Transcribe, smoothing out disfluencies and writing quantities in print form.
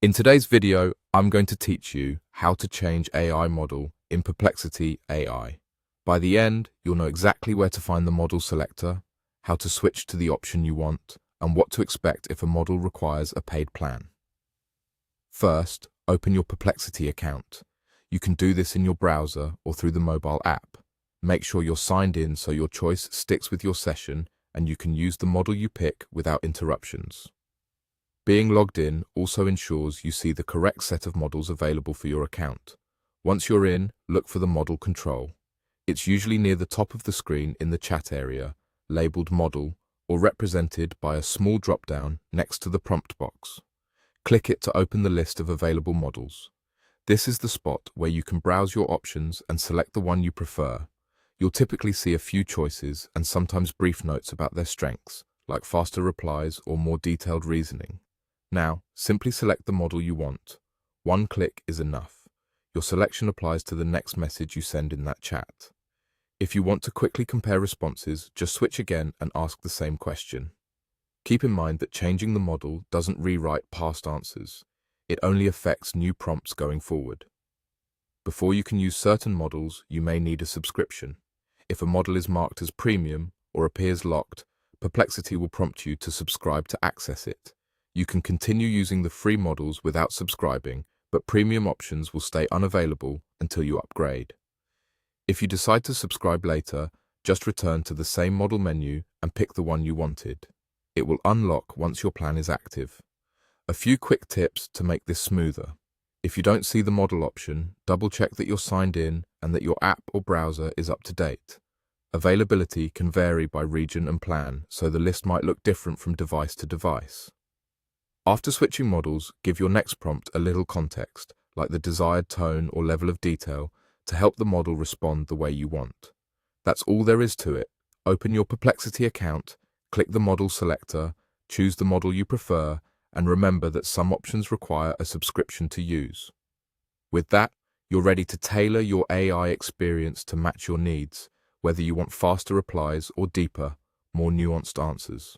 In today's video, I'm going to teach you how to change AI model in Perplexity AI. By the end, you'll know exactly where to find the model selector, how to switch to the option you want, and what to expect if a model requires a paid plan. First, open your Perplexity account. You can do this in your browser or through the mobile app. Make sure you're signed in so your choice sticks with your session and you can use the model you pick without interruptions. Being logged in also ensures you see the correct set of models available for your account. Once you're in, look for the model control. It's usually near the top of the screen in the chat area, labeled Model, or represented by a small drop-down next to the prompt box. Click it to open the list of available models. This is the spot where you can browse your options and select the one you prefer. You'll typically see a few choices and sometimes brief notes about their strengths, like faster replies or more detailed reasoning. Now, simply select the model you want. One click is enough. Your selection applies to the next message you send in that chat. If you want to quickly compare responses, just switch again and ask the same question. Keep in mind that changing the model doesn't rewrite past answers. It only affects new prompts going forward. Before you can use certain models, you may need a subscription. If a model is marked as premium or appears locked, Perplexity will prompt you to subscribe to access it. You can continue using the free models without subscribing, but premium options will stay unavailable until you upgrade. If you decide to subscribe later, just return to the same model menu and pick the one you wanted. It will unlock once your plan is active. A few quick tips to make this smoother. If you don't see the model option, double-check that you're signed in and that your app or browser is up to date. Availability can vary by region and plan, so the list might look different from device to device. After switching models, give your next prompt a little context, like the desired tone or level of detail, to help the model respond the way you want. That's all there is to it. Open your Perplexity account, click the model selector, choose the model you prefer, and remember that some options require a subscription to use. With that, you're ready to tailor your AI experience to match your needs, whether you want faster replies or deeper, more nuanced answers.